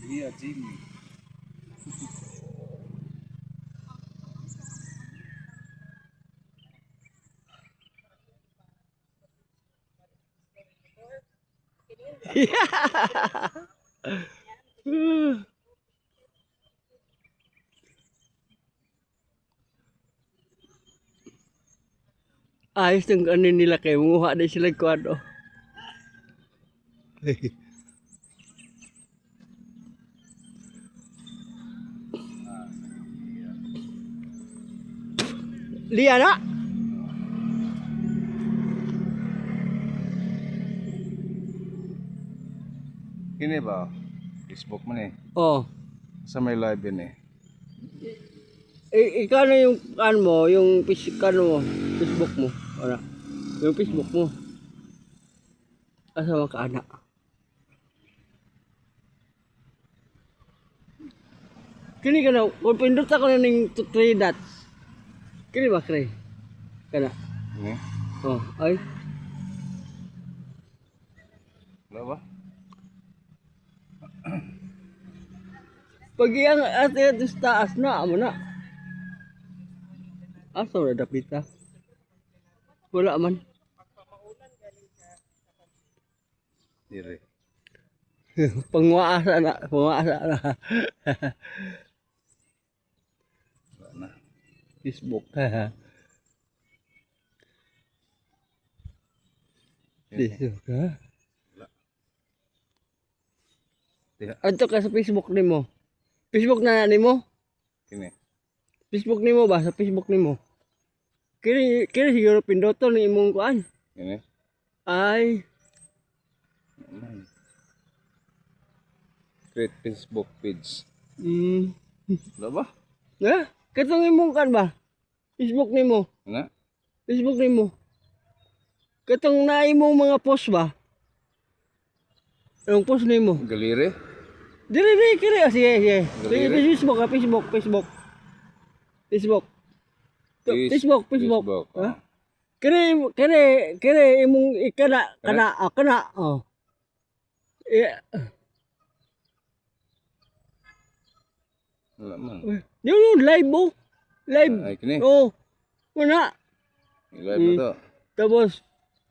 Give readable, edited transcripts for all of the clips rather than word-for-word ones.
Iya, Jimmy. Ayos yung ano nila kayo. Munguha din sila kwado. Liya na? Ini ba? Facebook mo eh. Oh. Sa may live yun eh. Ikaw na yung ano mo, yung ano mo, Facebook mo. Ano? Yung Facebook mo. Asa mga kaanak. Kini ka na, kung pindot ako na ng 3 dots. Kini ba, Kray? Kana. Ini? Oh, ay. Wala ba? Pag iyang ate sa taas na, amo na. Asa na dapita? Wala man. Dire. Pangwaasa na, pangwaasa na. Wala na. Facebook. Facebook ha? Diha. Adto ka sa Facebook nimo. Facebook na nimo? Kini. Facebook nimo ba sa Facebook nimo? Kini siguro pindoton ni imong kuan. Kini. Ay, Create Facebook page. mm, Wala ba? na? Katong imong kan ba? Facebook nimo. Ano? Facebook nimo. Katong na imong mga post ba? Anong post nimo? Galire? Dili kini sige sige. Galiri. Facebook ha, Facebook. Facebook. Facebook. Facebook. Ha? Kini imong kana oh. Wala man. Yun live oh. Live. Ay, kini. Oh. Wala. Live na to. Tapos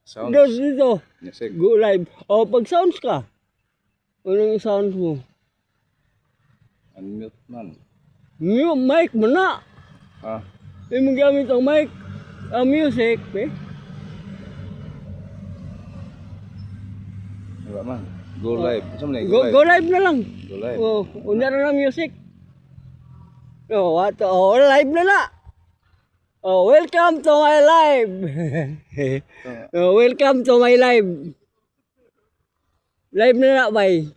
Sound. dito. Music. Go live. Oh, pag sounds ka. Anong sounds mo? Unmute man. Yung mic mo na. Ah. Yung gamit ang mic. Ang music. Eh? Wala man. Go live. Saan man Go, go live na lang. Go live. Oh, unya na lang music. Oh, what? Oh, live na na. Oh, welcome to my live. Oh, welcome to my live. Live na na, bay.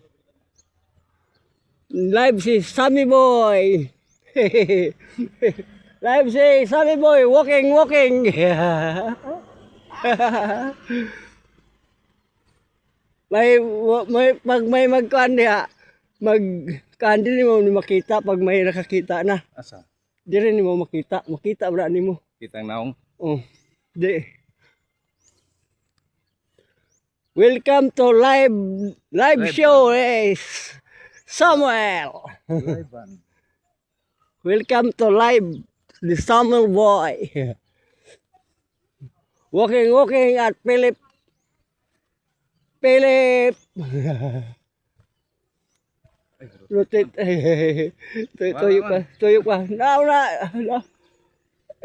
Live si Sammy Boy. Live si Sammy Boy, walking. Pag may magkuhan diha, magkuhan din mo makita pag may nakakita na. Asa? Di rin mo makita. Makita ba ni mo? Kitang naong. Oh, di. Welcome to live show, Samuel. Live man. Welcome to live the Samuel Boy. Walking at Philip. Rotate. Tuyok pa. Na.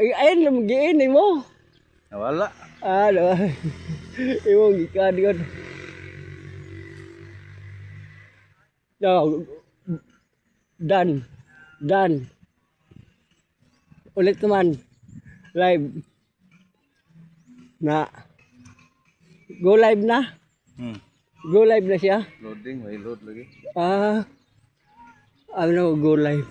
Ayun, magiin mo. Nawala. Ano? Imong gikan yun. No. Done. Ulit naman. Live. Na. Go live na. Go live na siya. Loading. May load lagi. Ano, go live.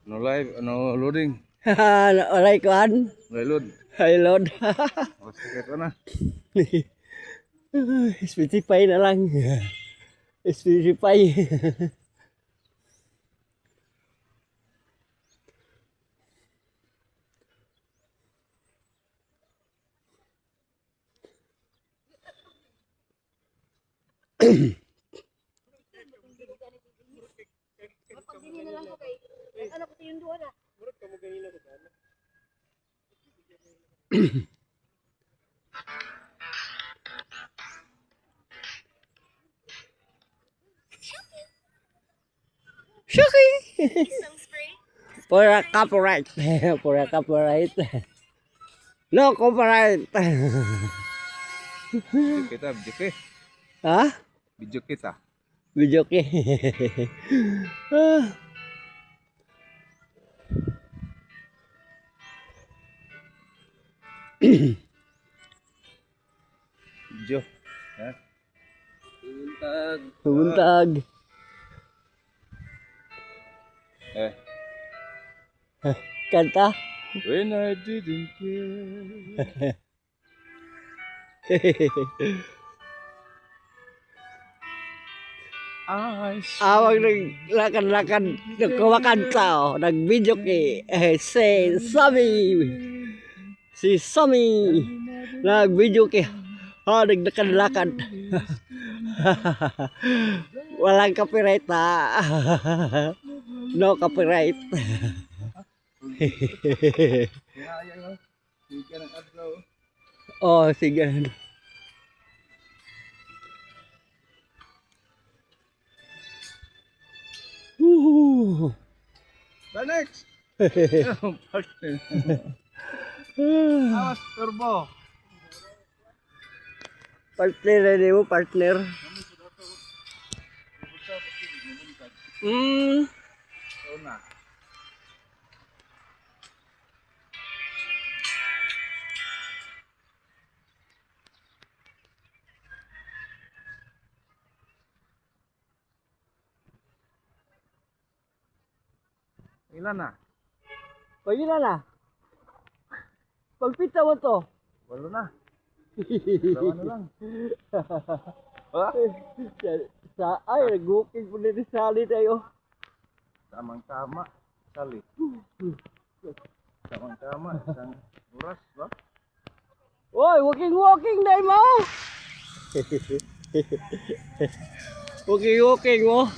No live. No loading. Alay kuan. May load. Hi Lord. Sakit ka na. Spotify na lang. Spotify. Tingin na lang ko kay. Ano ko sa yung doon ah. Shucky! For a copyright. For a copyright. No copyright. Video kita, video ke. Ha? Video kita. Video ke. Ah. Video. Ha? Buntag. Buntag. Kanta. When I didn't care. I Awag naglakad-lakad, nagkumakanta, oh. Nag-video kay si Sammy, nag-video kay, naglakad-lakad. Walang copyright ha. No copyright. Kaya sige ng adlaw. Oh, sige. Woohoo! Next. Partner. Awas turbo. Partner na mo, partner. Una. Ilan na? Pwede na. Pagpita mo to. Walo na. Dalawa na lang. Ha? Ay, nag-booking po din sa sali tayo. Tamang-tama. Sali. Tamang-tama. Isang oras ba? Oy, walking na mo. Walking mo.